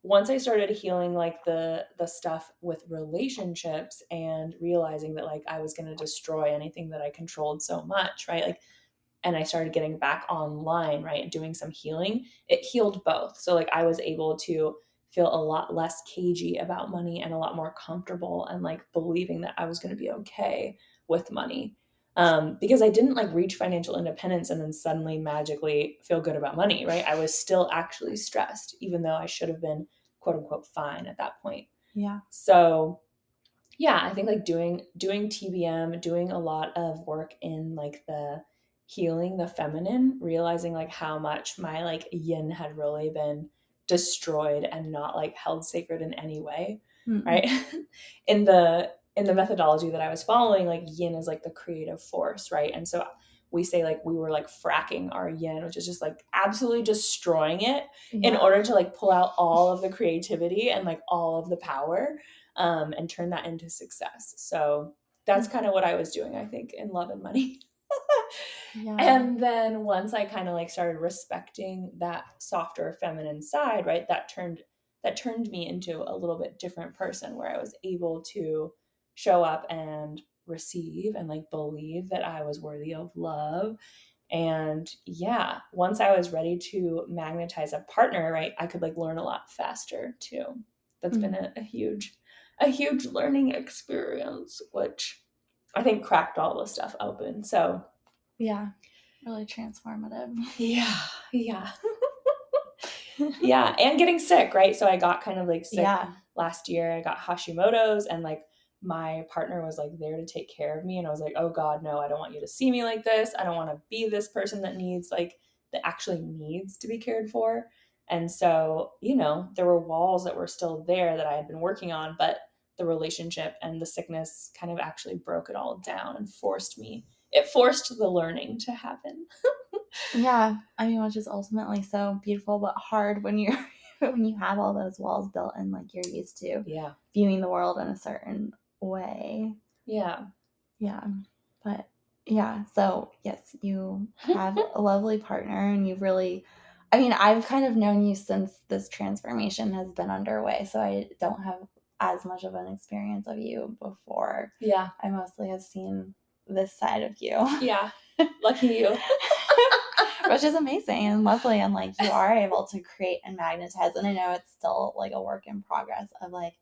Once I started healing like the stuff with relationships and realizing that like I was going to destroy anything that I controlled so much, right? Like, and I started getting back online, right, and doing some healing, it healed both. So like I was able to feel a lot less cagey about money and a lot more comfortable and like believing that I was going to be okay with money. Because I didn't like reach financial independence and then suddenly magically feel good about money, right? I was still actually stressed, even though I should have been quote unquote fine at that point. Yeah. So yeah, I think like doing TBM, doing a lot of work in like the healing the feminine, realizing like how much my like yin had really been destroyed and not like held sacred in any way, Mm. right? In the methodology that I was following, like yin is like the creative force, right? And so we say like we were like fracking our yin, which is just like absolutely destroying it in Yeah. order to like pull out all of the creativity and like all of the power, and turn that into success. So that's kind of what I was doing, I think, in love and money. Yeah. And then once I kind of like started respecting that softer feminine side, right, that turned me into a little bit different person where I was able to show up and receive and like believe that I was worthy of love. And yeah, once I was ready to magnetize a partner, right, I could like learn a lot faster too. That's been Mm. a huge learning experience, which I think cracked all this stuff open. So Yeah. Really transformative. yeah, yeah. Yeah, and getting sick, right? So I got kind of like sick Yeah. last year. I got Hashimoto's, and like my partner was like there to take care of me, and I was like, "Oh God, no, I don't want you to see me like this. I don't want to be this person that actually needs to be cared for." And so, there were walls that were still there that I had been working on, but the relationship and the sickness kind of actually broke it all down and forced the learning to happen. Yeah. I mean, which is ultimately so beautiful, but hard when you're when you have all those walls built and like you're used to Yeah. viewing the world in a certain way. Yeah. Yeah. But yeah, so yes, you have a lovely partner and you've really, I mean, I've kind of known you since this transformation has been underway, so I don't have as much of an experience of you before. Yeah. I mostly have seen this side of you. Yeah. Lucky you. Which is amazing and lovely, and like you are able to create and magnetize, and I know it's still like a work in progress of like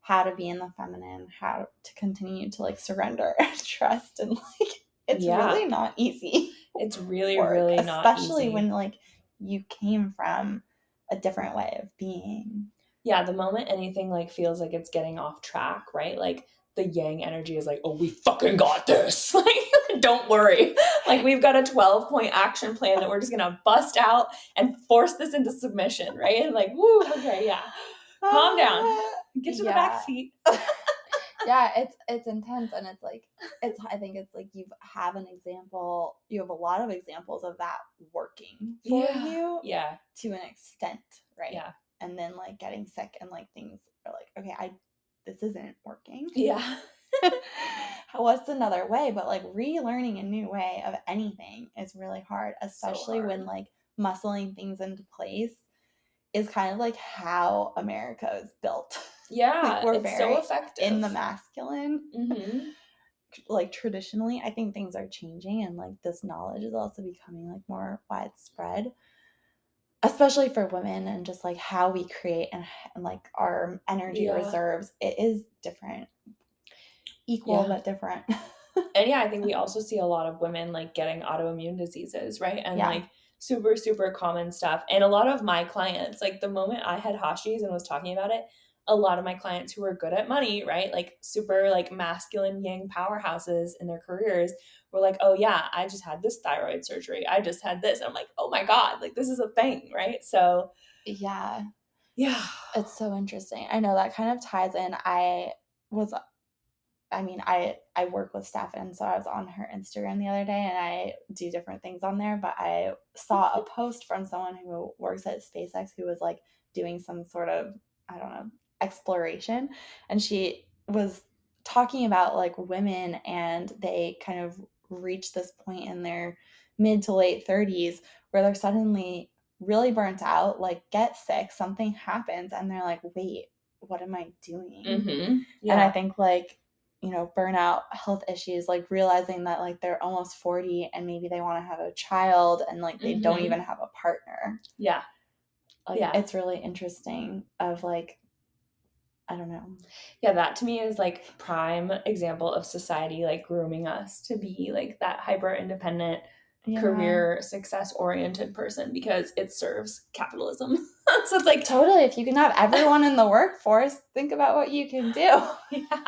how to be in the feminine, how to continue to like surrender and trust, and like it's really Yeah. not easy It's really, work, really not especially easy. when like you came from a different way of being. Yeah, the moment anything like feels like it's getting off track, right? Like the yang energy is like, "Oh, we fucking got this." Like, don't worry. Like we've got a 12-point action plan that we're just going to bust out and force this into submission, right? And like, woo, okay, yeah. Calm down. Get to the back Yeah. seat. Yeah, it's intense, and it's like I think it's like you have an example, you have a lot of examples of that working for you Yeah. to an extent, right? Yeah. And then like getting sick and like things are like, okay, this isn't working. Yeah. What's another way? But like relearning a new way of anything is really hard, especially hard. when like muscling things into place is kind of like how America is built. Yeah, Like we're it's so very effective. in the masculine. Mm-hmm. Like traditionally, I think things are changing, and like this knowledge is also becoming like more widespread. especially for women and just like how we create and like our energy Yeah. reserves, it is different, equal Yeah. but different. And yeah, I think we also see a lot of women like getting autoimmune diseases, right? And Yeah. like super, super common stuff. And a lot of my clients, like the moment I had Hashi's and was talking about it, a lot of my clients who were good at money, right? Like super like masculine yang powerhouses in their careers were like, oh yeah, I just had this thyroid surgery. I just had this. And I'm like, oh my God, like this is a thing, right? So Yeah. yeah. It's so interesting. I know that kind of ties in. Was I work with Steph, and so I was on her Instagram the other day, and I do different things on there, but I saw a post from someone who works at SpaceX who was like doing some sort of, I don't know, exploration, and she was talking about like women, and they kind of reach this point in their mid to late 30s where they're suddenly really burnt out, like get sick, something happens, and they're like, wait, what am I doing? Mm-hmm. And I Yeah. think like, burnout, health issues, like realizing that like they're almost 40 and maybe they want to have a child and like they don't Mm-hmm. even have a partner. Yeah. Like Yeah. it's really interesting of like, I don't know. Yeah, that to me is like prime example of society like grooming us to be like that hyper independent Yeah. career success oriented person because it serves capitalism. So it's like Totally. If you can have everyone in the workforce, think about what you can do. yeah.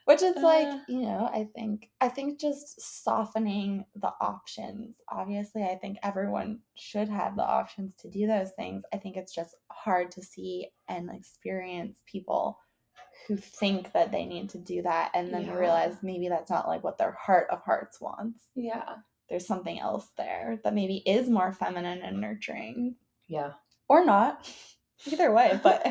Which is like, Uh, I think just softening the options. Obviously, I think everyone should have the options to do those things. I think it's just hard to see and experience people who think that they need to do that and then yeah. realize maybe that's not like what their heart of hearts wants. Yeah. There's something else there that maybe is more feminine and nurturing Yeah. or not. Either way, but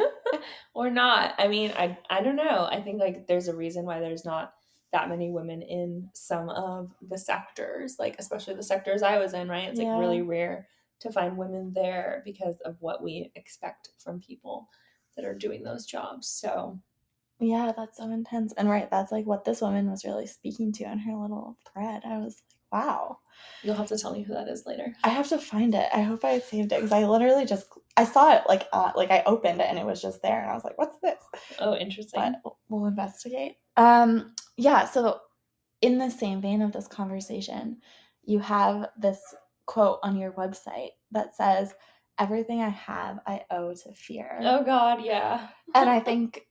Or not. I mean, I don't know. I think like there's a reason why there's not that many women in some of the sectors, like especially the sectors I was in, right? It's like yeah. really rare to find women there because of what we expect from people that are doing those jobs. So, Yeah, that's so intense. And right, that's like what this woman was really speaking to in her little thread. I was like, wow. you'll have to tell me who that is later. I have to find it. I hope I saved it because I literally just I saw it like I opened it and it was just there and I was like, what's this? Oh, But interesting. we'll investigate. Yeah, so in the same vein of this conversation, you have this quote on your website that says, everything I have, I owe to fear. Oh God, yeah. And I think,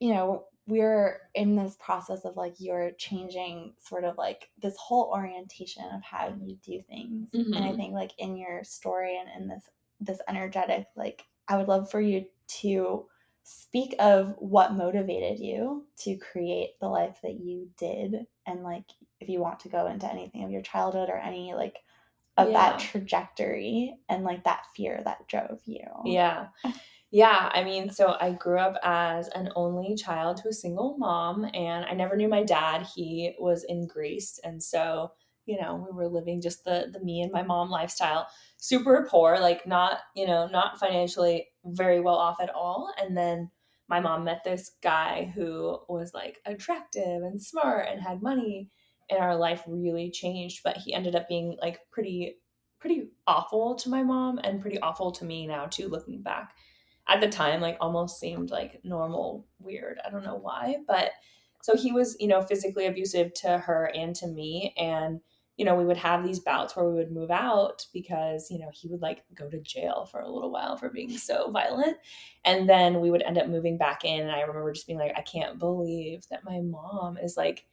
we're in this process of like you're changing sort of like this whole orientation of how you do things. And I Mm-hmm. think like in your story and in this energetic, like I would love for you to speak of what motivated you to create the life that you did, and like if you want to go into anything of your childhood or any like of that Yeah. trajectory and like that fear that drove you. Yeah. Yeah, I mean, so I grew up as an only child to a single mom, and I never knew my dad. He was in Greece, and so we were living just the me and my mom lifestyle. Super poor, like not not financially very well off at all. And then my mom met this guy who was like attractive and smart and had money, and our life really changed. But he ended up being like pretty awful to my mom and pretty awful to me now too, looking back at the time like almost seemed like normal weird. I don't know why, but so he was physically abusive to her and to me. And we would have these bouts where we would move out because he would like go to jail for a little while for being so violent, and then we would end up moving back in. And I remember just being like, I can't believe that my mom is like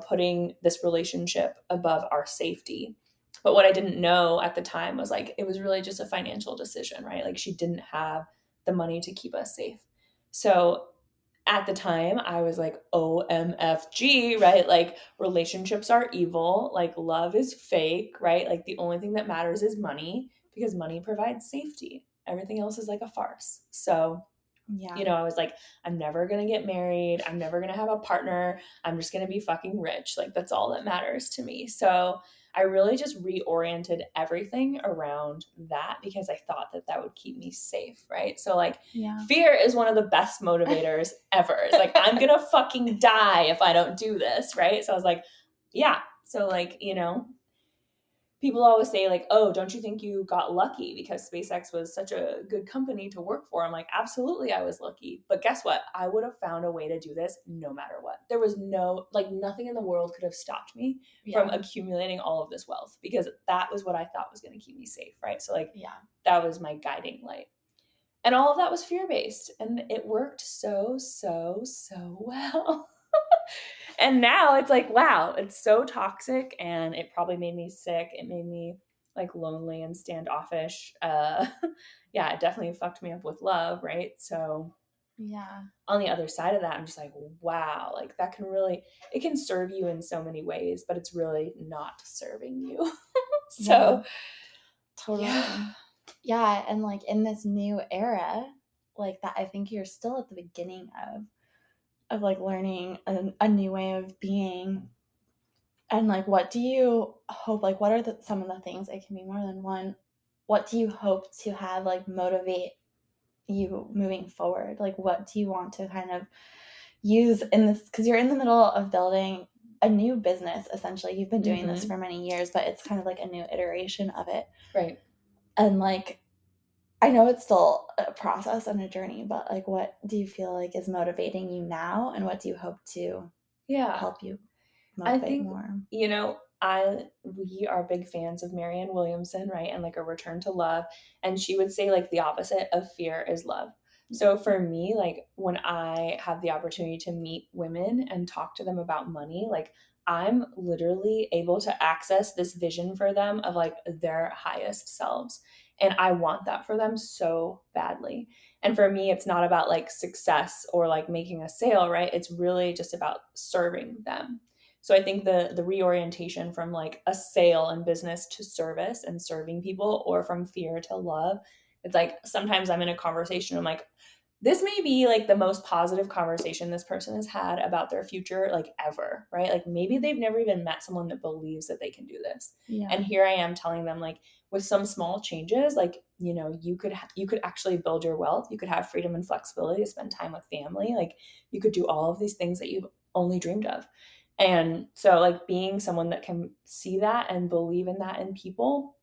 putting this relationship above our safety. But what I didn't know at the time was like it was really just a financial decision, right? Like she didn't have the money to keep us safe. So at the time, I was like, OMFG, right? Like, relationships are evil. Like, love is fake, right? Like, the only thing that matters is money because money provides safety. Everything else is like a farce. So, Yeah. I was like, I'm never going to get married. I'm never going to have a partner. I'm just going to be fucking rich. Like, that's all that matters to me. So, I really just reoriented everything around that because I thought that that would keep me safe, right? So, like, Yeah. fear is one of the best motivators ever. It's like, I'm going to fucking die if I don't do this, right? So, I was like, yeah. So, like, people always say like, oh, don't you think you got lucky because SpaceX was such a good company to work for? I'm like, absolutely, I was lucky. But guess what? I would have found a way to do this no matter what. There was nothing in the world could have stopped me from accumulating all of this wealth, because that was what I thought was going to keep me safe, right? So like, that was my guiding light. And all of that was fear-based, and it worked so, so, so well. And now it's like, wow, it's so toxic, and it probably made me sick. It made me like lonely and standoffish. Yeah, it definitely fucked me up with love, right? So on the other side of that, I'm just like, wow, like that can really, it can serve you in so many ways, but it's really not serving you. So totally. Yeah, and like in this new era, like that, I think you're still at the beginning of like learning a new way of being. And like, what do you hope, like what are some of the things, it can be more than one, what do you hope to have like motivate you moving forward? Like what do you want to kind of use in this, because you're in the middle of building a new business essentially. You've been doing this for many years, but it's kind of like a new iteration of it, right? And like, I know it's still a process and a journey, but like what do you feel like is motivating you now, and what do you hope to help you motivate I think more? we are big fans of Marianne Williamson, right? And like a return to love. And she would say like the opposite of fear is love. So for me, like when I have the opportunity to meet women and talk to them about money, like I'm literally able to access this vision for them of like their highest selves. And I want that for them so badly. And for me, it's not about like success or like making a sale, right? It's really just about serving them. So I think the reorientation from like a sale and business to service and serving people, or from fear to love, it's like sometimes I'm in a conversation, I'm like, this may be like the most positive conversation this person has had about their future like ever, right? Like maybe they've never even met someone that believes that they can do this. And here I am telling them like, with some small changes, like, you know, you could actually build your wealth. You could have freedom and flexibility to spend time with family. Like you could do all of these things that you've only dreamed of. And so like being someone that can see that and believe in that in people,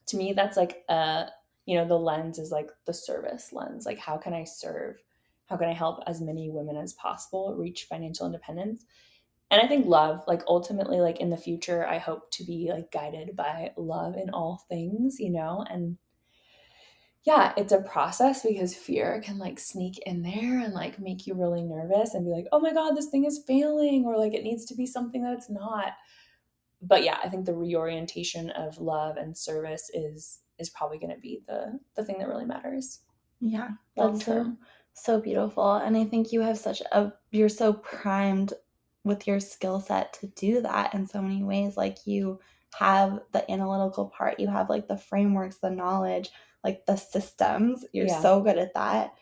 to me that's like the lens is like the service lens. Like how can I serve? How can I help as many women as possible reach financial independence? And I think love, like ultimately, like in the future, I hope to be like guided by love in all things, and yeah, it's a process because fear can like sneak in there and like make you really nervous and be like, oh my God, this thing is failing, or like it needs to be something that it's not. But yeah, I think the reorientation of love and service is probably going to be the thing that really matters. Yeah, Long that's term. so beautiful. And I think you have you're so primed with your skill set to do that in so many ways. Like you have the analytical part, you have like the frameworks, the knowledge, like the systems. You're so good at that.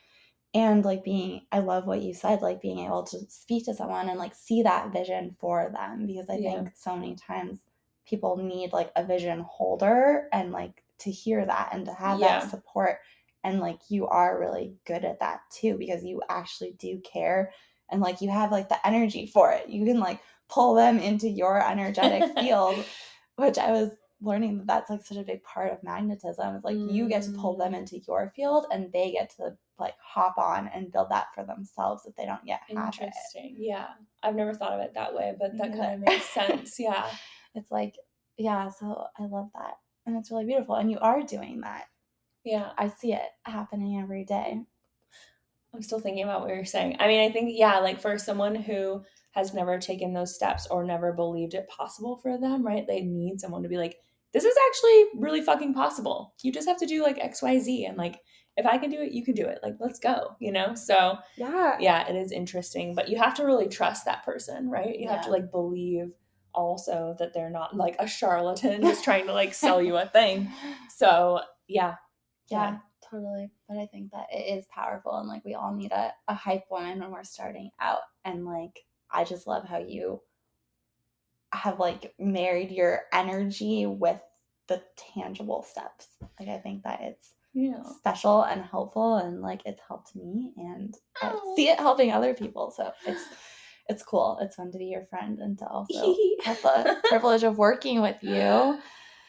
And like I love what you said, like being able to speak to someone and like see that vision for them, because I think so many times people need like a vision holder, and like to hear that and to have that support. And like you are really good at that too, because you actually do care, and like you have like the energy for it. You can like pull them into your energetic field, which I was learning that that's like such a big part of magnetism. It's like you get to pull them into your field, and they get to like hop on and build that for themselves if they don't yet have it. Interesting. Yeah. I've never thought of it that way, but that kind of makes sense. Yeah. It's like, yeah, so I love that. And it's really beautiful. And you are doing that. Yeah. I see it happening every day. I'm still thinking about what you're saying. I mean, I think, yeah, like for someone who has never taken those steps or never believed it possible for them, right? They need someone to be like, this is actually really fucking possible. You just have to do like XYZ. And like, if I can do it, you can do it. Like, let's go, So yeah, it is interesting, but you have to really trust that person, right? You have to like believe also that they're not like a charlatan just trying to like sell you a thing. So yeah. Yeah, totally. But I think that it is powerful, and like we all need a hype woman when we're starting out. And like I just love how you have like married your energy with the tangible steps. Like I think that it's special and helpful, and like it's helped me, and I see it helping other people. So it's cool. It's fun to be your friend and to also have the privilege of working with you.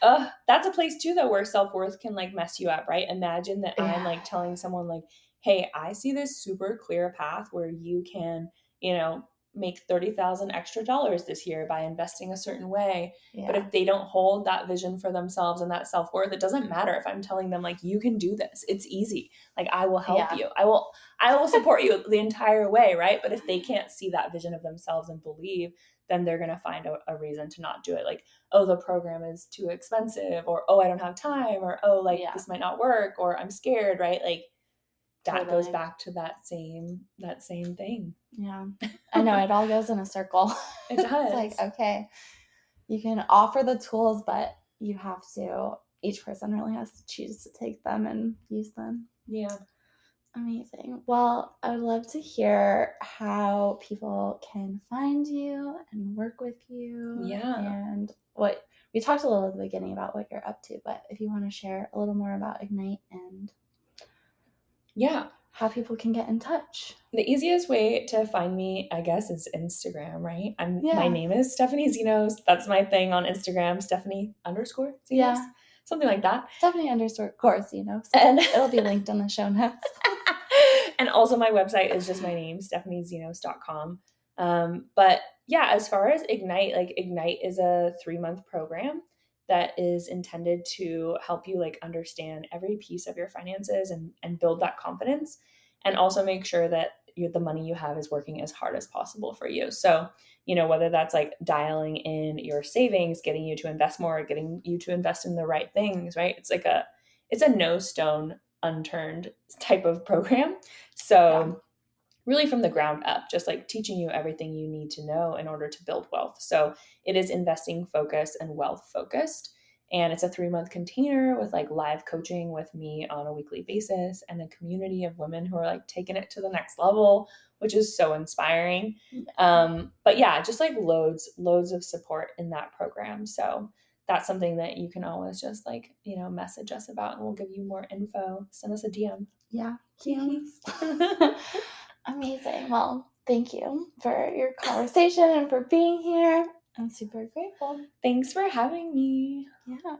That's a place too though where self-worth can like mess you up, right? Imagine that I'm Yeah. like telling someone like, hey, I see this super clear path where you can, you know, make 30,000 extra dollars this year by investing a certain way. But Yeah. if they don't hold that vision for themselves and that self-worth, it doesn't matter if I'm telling them like, you can do this. It's easy. Like I will help Yeah. you. I will support you the entire way, right? But if they can't see that vision of themselves and believe, then they're going to find a reason to not do it. Like, oh, the program is too expensive, or oh, I don't have time, or oh, like Yeah. this might not work, or I'm scared, right? Like that goes Totally. back to that same thing. Yeah. I know it all goes in a circle. It It's like, does. okay, you can offer the tools, but you have to, each person really has to choose to take them and use them. Yeah. Amazing. Well, I would love to hear how people can find you and work with you, Yeah. and what we talked a little at the beginning about what you're up to, but if you want to share a little more about Ignite and Yeah. how people can get in touch. The easiest way to find me, I guess, is Instagram, right? My Yeah. name is Stephanie Xenos. That's my thing on Instagram, Stephanie_Xenos, Yeah. something like that. Stephanie_course, And it'll be linked in the show notes. and also my website is just my name, stephaniexenos.com. But yeah, as far as Ignite, like Ignite is a 3-month program that is intended to help you like understand every piece of your finances and build that confidence, and also make sure that the money you have is working as hard as possible for you. So, whether that's like dialing in your savings, getting you to invest more, getting you to invest in the right things, right? It's a no stone unturned type of program. Yeah. So, really from the ground up, just like teaching you everything you need to know in order to build wealth. So, it is investing focused and wealth focused. And it's a 3-month container with like live coaching with me on a weekly basis and a community of women who are like taking it to the next level, which is so inspiring. But yeah, just like loads of support in that program. So, that's something that you can always just like, message us about and we'll give you more info. Send us a DM. Yeah. Amazing. Well, thank you for your conversation and for being here. I'm super grateful. Thanks for having me. Yeah.